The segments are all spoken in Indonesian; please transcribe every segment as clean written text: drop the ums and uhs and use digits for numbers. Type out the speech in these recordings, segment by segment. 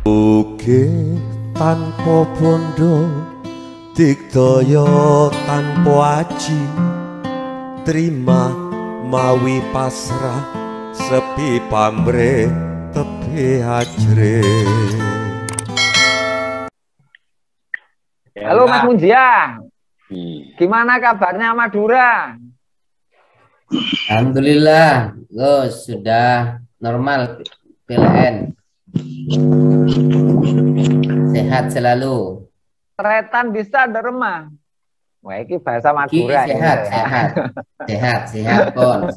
Oke tanpa bondo digdaya tanpa aji terima mawi pasrah sepi pamre tepi ajre. Halo Mas Munjiang, gimana kabarnya Madura? Alhamdulillah, Gus sudah normal PLN. Sehat selalu. Tretan bisa derma. Wah, ini bahasa Madura Sehat, ini ya. sehat pon.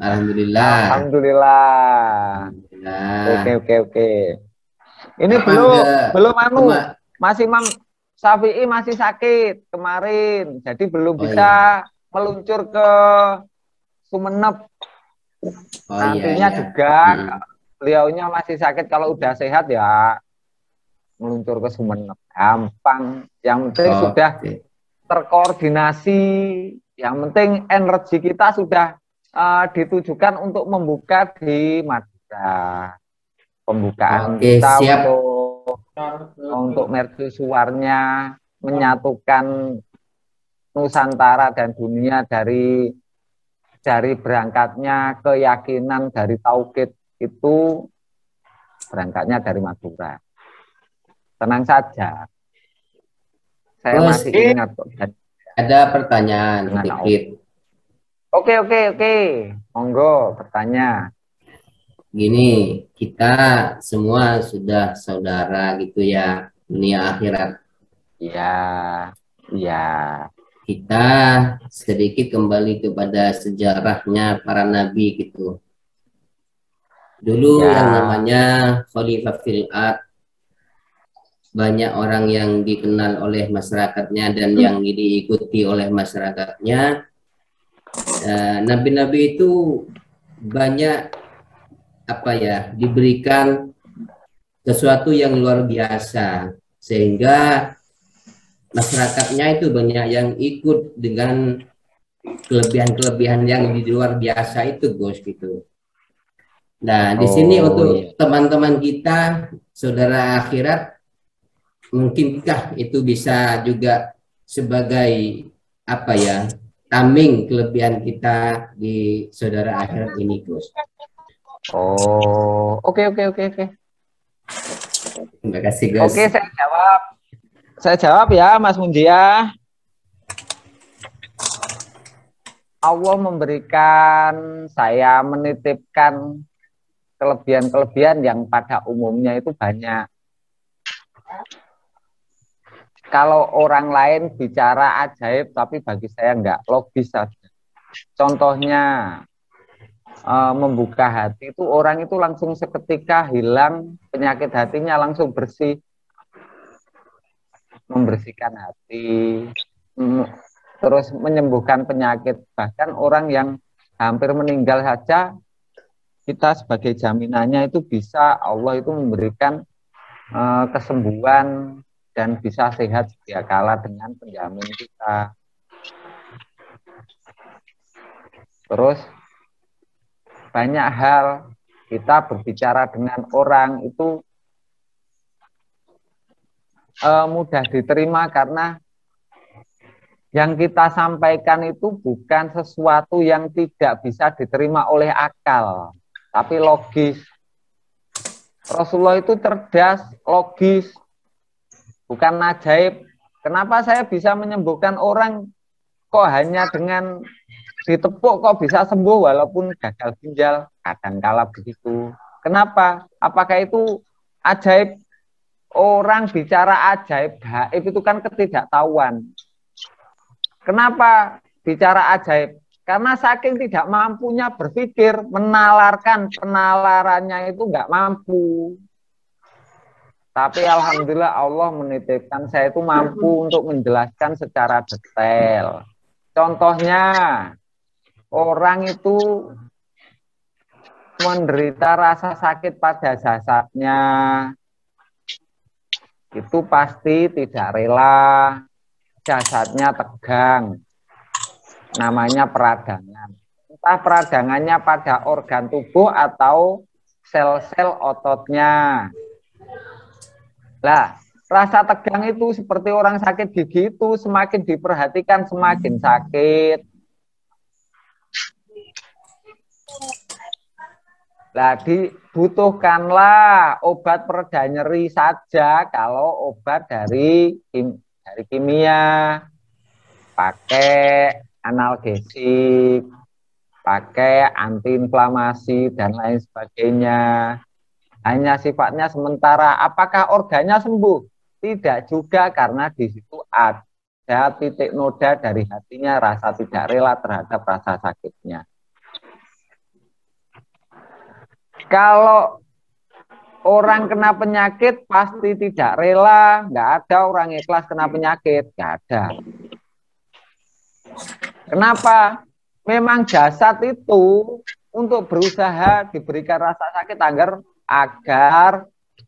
Alhamdulillah. Alhamdulillah. Oke. Ini belum masih Syafi'i masih sakit kemarin, jadi belum bisa meluncur ke Sumeneb. Nantinya juga beliaunya masih sakit, kalau udah sehat ya meluncur ke Sumeneb. Gampang, yang penting sudah terkoordinasi, yang penting energi kita sudah ditujukan untuk membuka di Madura. Pembukaan kita siap. Untuk mercusuarnya menyatukan Nusantara dan dunia dari berangkatnya keyakinan dari tauhid itu berangkatnya dari Madura. Tenang saja. Saya masih ingat kok. Ada pertanyaan sedikit. Oke. Monggo bertanya. Gini, kita semua sudah saudara gitu ya, dunia akhirat. Iya. Kita sedikit kembali kepada sejarahnya para nabi gitu. Dulu yang namanya Khalifah fil Ard, banyak orang yang dikenal oleh masyarakatnya dan yang diikuti oleh masyarakatnya. Nabi-nabi itu banyak diberikan sesuatu yang luar biasa sehingga masyarakatnya itu banyak yang ikut dengan kelebihan-kelebihan yang di luar biasa itu, Gus, gitu. Nah, di sini untuk teman-teman kita, saudara akhirat, mungkinkah itu bisa juga sebagai tameng kelebihan kita di saudara akhirat ini, Gus? Oke. Terima kasih, Gus. Oke, saya jawab ya, Mas Munjia. Allah memberikan, saya menitipkan kelebihan-kelebihan yang pada umumnya itu banyak. Kalau orang lain bicara ajaib, tapi bagi saya enggak, logis saja. Contohnya, membuka hati itu orang itu langsung seketika hilang penyakit hatinya, langsung bersih, membersihkan hati, terus menyembuhkan penyakit. Bahkan orang yang hampir meninggal saja, kita sebagai jaminannya itu bisa Allah itu memberikan kesembuhan dan bisa sehat sedia kala dengan penjamin kita. Terus banyak hal kita berbicara dengan orang itu mudah diterima karena yang kita sampaikan itu bukan sesuatu yang tidak bisa diterima oleh akal, tapi logis. Rasulullah itu cerdas, logis, bukan ajaib. Kenapa saya bisa menyembuhkan orang kok hanya dengan ditepuk kok bisa sembuh walaupun gagal ginjal? Kadangkala begitu. Kenapa? Apakah itu ajaib? Orang bicara ajaib, gaib itu kan ketidaktahuan. Kenapa bicara ajaib? Karena saking tidak mampunya berpikir, penalarannya itu nggak mampu. Tapi alhamdulillah Allah menitipkan saya itu mampu untuk menjelaskan secara detail. Contohnya, orang itu menderita rasa sakit pada jasadnya, itu pasti tidak rela jasadnya tegang, namanya peradangan. Entah peradangannya pada organ tubuh atau sel-sel ototnya. Lah, rasa tegang itu seperti orang sakit gigi itu semakin diperhatikan semakin sakit. Lah, dibutuhkanlah obat pereda nyeri saja kalau obat dari kimia, pakai analgesik, pakai antiinflamasi dan lain sebagainya. Hanya sifatnya sementara. Apakah organnya sembuh? Tidak juga, karena di situ ada titik noda dari hatinya, rasa tidak rela terhadap rasa sakitnya. Kalau orang kena penyakit pasti tidak rela, nggak ada orang ikhlas kena penyakit, nggak ada. Kenapa? Memang jasad itu untuk berusaha diberikan rasa sakit agar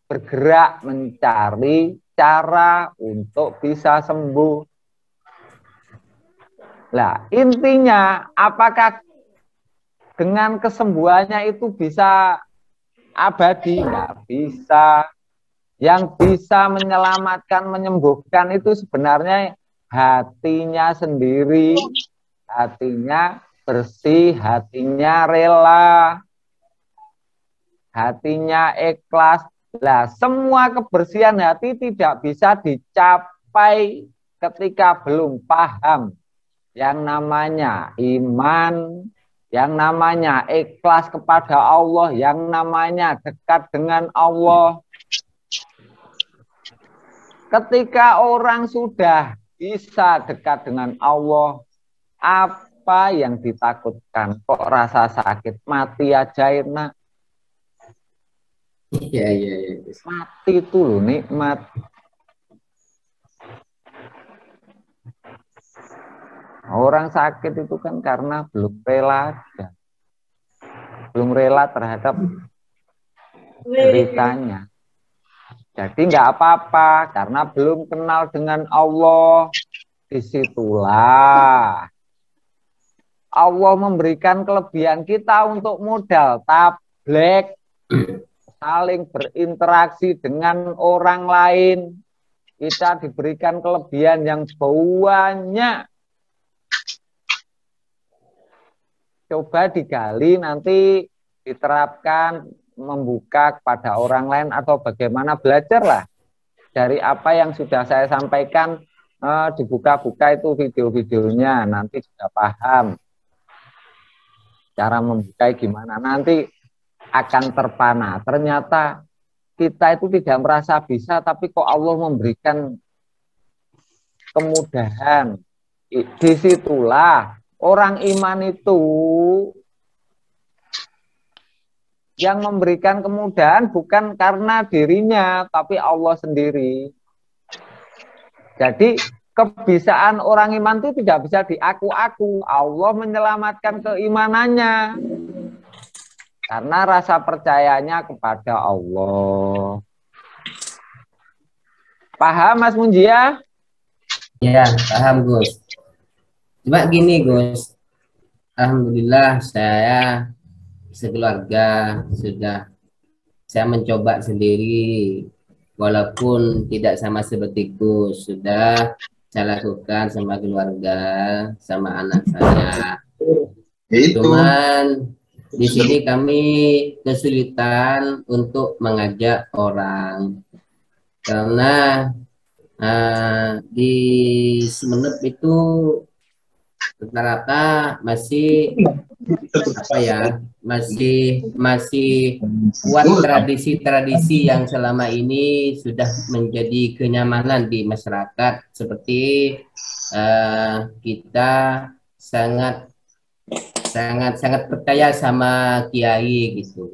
bergerak mencari cara untuk bisa sembuh. Lah, intinya apakah dengan kesembuhannya itu bisa abadi? Nggak bisa. Yang bisa menyelamatkan, menyembuhkan itu sebenarnya hatinya sendiri. Hatinya bersih, hatinya rela, hatinya ikhlas. Lah, semua kebersihan hati tidak bisa dicapai ketika belum paham yang namanya iman, yang namanya ikhlas kepada Allah, yang namanya dekat dengan Allah. Ketika orang sudah bisa dekat dengan Allah, apa yang ditakutkan? Kok rasa sakit? Mati aja enak. Iya. Mati itu loh nikmat. Orang sakit itu kan karena belum rela aja. Belum rela terhadap deritanya. Jadi nggak apa-apa karena belum kenal dengan Allah. Disitulah Allah memberikan kelebihan kita untuk modal tablek, saling berinteraksi dengan orang lain. Kita diberikan kelebihan yang banyak. Coba digali, nanti diterapkan, membuka kepada orang lain atau bagaimana, belajarlah dari apa yang sudah saya sampaikan, dibuka-buka itu video-videonya, nanti sudah paham cara membuka gimana, nanti akan terpana. Ternyata kita itu tidak merasa bisa, tapi kok Allah memberikan kemudahan. Disitulah orang iman itu yang memberikan kemudahan bukan karena dirinya, tapi Allah sendiri. Jadi kebisaan orang iman itu tidak bisa diaku-aku. Allah menyelamatkan keimanannya karena rasa percayanya kepada Allah. Paham Mas Munjia? Ya, paham Gus. Cuma gini Gus, alhamdulillah saya sekeluarga sudah saya mencoba sendiri, walaupun tidak sama seperti Gus, sudah saya lakukan sama keluarga, sama anak saya. Cuman di sini kami kesulitan untuk mengajak orang karena di Sumeneb itu rata-rata masih apa ya, masih kuat tradisi-tradisi yang selama ini sudah menjadi kenyamanan di masyarakat, seperti kita sangat percaya sama kiai gitu.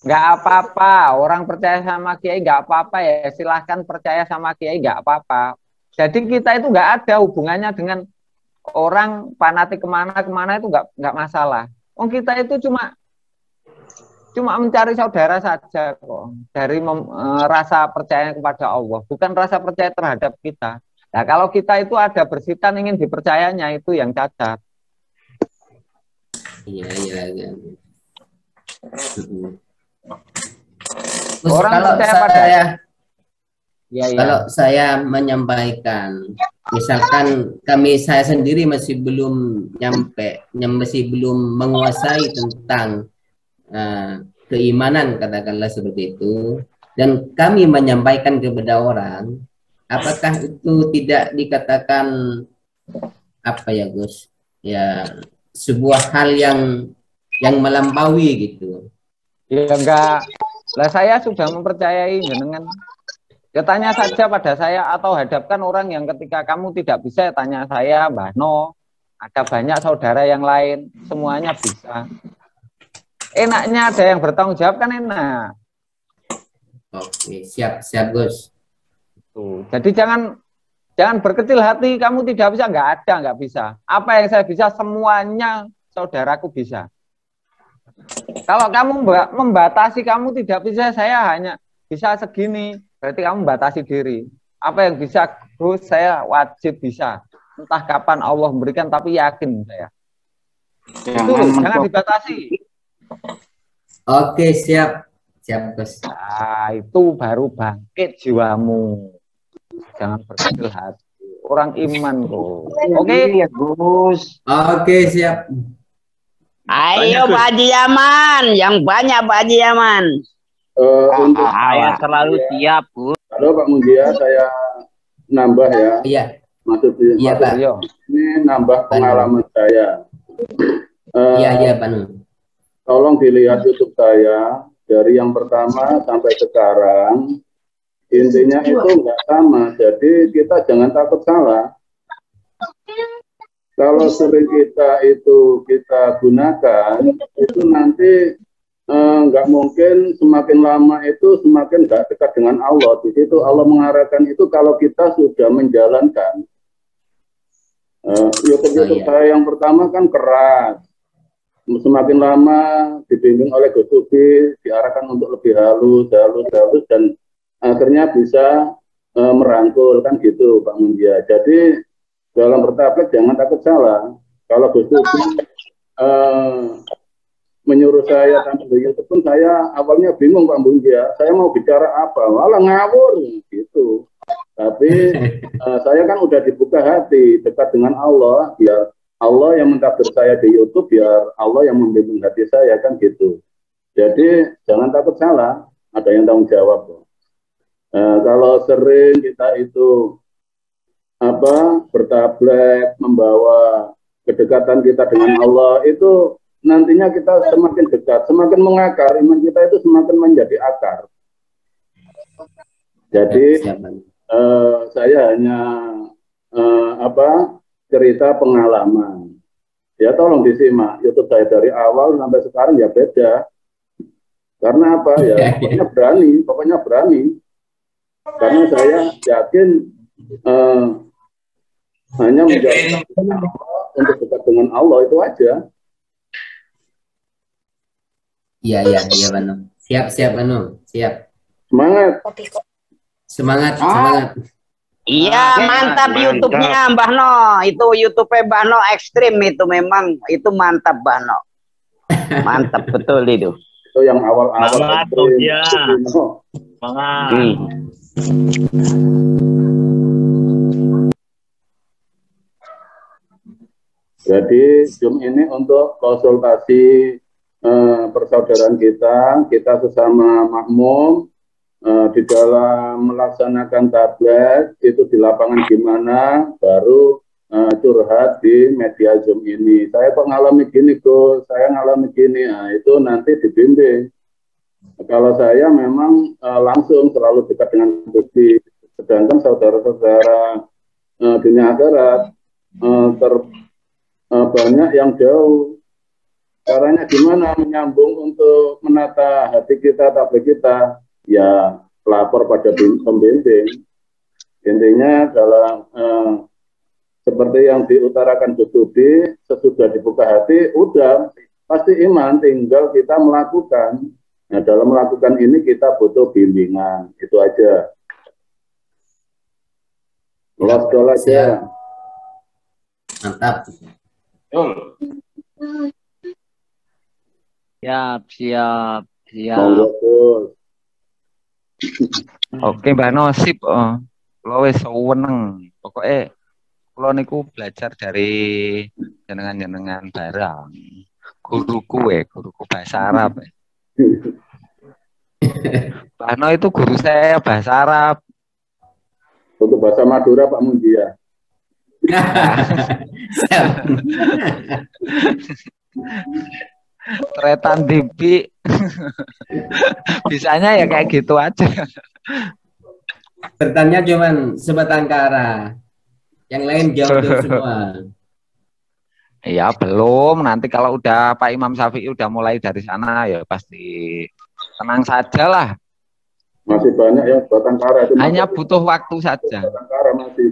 Nggak apa-apa, orang percaya sama kiai nggak apa-apa ya, silahkan percaya sama kiai nggak apa-apa. Jadi kita itu nggak ada hubungannya dengan orang fanatik kemana-kemana, itu nggak masalah. Kita itu cuma mencari saudara saja kok, dari rasa percaya kepada Allah, bukan rasa percaya terhadap kita. Nah, kalau kita itu ada bersitan ingin dipercayanya, itu yang cacat. Iya. Orang kalau percaya saya, Iya, iya. Kalau saya menyampaikan, misalkan saya sendiri masih belum masih belum menguasai tentang keimanan, katakanlah seperti itu, dan kami menyampaikan kepada orang, apakah itu tidak dikatakan apa ya Gus? Ya, sebuah hal yang melampaui gitu. Ya enggak. Lah saya sudah mempercayai jenengan. Ya tanya saja pada saya atau hadapkan orang yang ketika kamu tidak bisa ya tanya saya, Mbah No. Ada banyak saudara yang lain, semuanya bisa. Enaknya ada yang bertanggung jawab kan enak. Oke, siap Gus. Tuh. Jadi jangan berkecil hati, kamu tidak bisa, nggak bisa. Apa yang saya bisa, semuanya saudaraku bisa. Kalau kamu membatasi, kamu tidak bisa, saya hanya bisa segini, berarti kamu membatasi diri. Apa yang bisa, Gus, saya wajib bisa. Entah kapan Allah memberikan, tapi yakin saya. Itu jangan dibatasi. Oke, siap Gus. Nah, itu baru bangkit jiwamu. Jangan berkecil hati. Orang iman kok. Oke, ya Gus. Oke, siap. Ayo Pak Haji Yaman, yang banyak Pak Haji Yaman. Untuk Saya selalu siap, Gus. halo Pak Munjia, saya nambah ya. Iya. Maksudnya Pak. Ini nambah pengalaman saya. Iya, Pak Nur. Tolong dilihat YouTube saya dari yang pertama sampai sekarang. Intinya itu enggak sama. Jadi kita jangan takut salah. Kalau sering kita gunakan, itu nanti nggak mungkin semakin lama itu semakin nggak dekat dengan Allah. Di situ Allah mengarahkan itu kalau kita sudah menjalankan. YouTube saya yang pertama kan keras. Semakin lama dibimbing oleh Gus Tubi, diarahkan untuk lebih halus, dan akhirnya bisa merangkul, kan gitu Pak Munjia. Jadi dalam bertablik jangan takut salah. Kalau Gus Tubi menyuruh saya tampil di YouTube pun saya awalnya bingung Pak Munjia, saya mau bicara apa, malah ngawur gitu. Tapi saya kan udah dibuka hati dekat dengan Allah, biar Allah yang mentakdir saya di YouTube, biar Allah yang membimbing hati saya, kan gitu. Jadi jangan takut salah, ada yang tanggung jawab. Kalau sering kita itu bertablek, membawa kedekatan kita dengan Allah, itu nantinya kita semakin dekat, semakin mengakar, iman kita itu semakin menjadi akar. Jadi saya hanya cerita pengalaman. Ya tolong disimak YouTube saya dari awal sampai sekarang ya beda. Karena apa ya? Pokoknya berani. Karena saya yakin hanya menjadi untuk dekat dengan Allah itu aja. Iya, Banu. Siap, Banu. Siap. Semangat. Iya, mantap YouTube-nya Mbah No. Itu YouTube-nya Mbah No ekstrim itu, memang itu mantap Mbah No. Mantap betul itu. Itu yang awal-awal. Semangat, ya. Semangat. Jadi Zoom ini untuk konsultasi persaudaraan kita sesama makmum di dalam melaksanakan tablet itu di lapangan gimana, baru curhat di media Zoom ini. Saya kok ngalami gini, Gus, saya ngalami gini, nah, itu nanti dibimbing. Kalau saya memang langsung selalu dekat dengan bukti, sedangkan saudara-saudara dunia akhirat banyak yang jauh. Caranya gimana menyambung untuk menata hati kita, tablet kita? Ya lapor pada pembimbing. Intinya dalam seperti yang diutarakan Gus Tubi, sesudah dibuka hati, udah pasti iman, tinggal kita melakukan. Nah dalam melakukan ini kita butuh bimbingan, itu aja. Lost goal aja. Mantap. Siap. Monggo, Gus. Oke, Mbak Nosip, kula wis seneng. Pokoke kula niku belajar dari jenengan-jenengan barang. Guruku bahasa Arab. Mbak No itu guru saya bahasa Arab. Untuk bahasa Madura Pak Mundia. Tretan Dipi. Bisanya ya kayak gitu aja. Bertanya cuman sebatang kara. Yang lain jauh-jauh semua. Iya, belum. Nanti kalau udah Pak Imam Syafi'i udah mulai dari sana ya pasti tenang saja lah. Masih banyak yang batang kara itu. Hanya butuh waktu saja. Batang kara masih.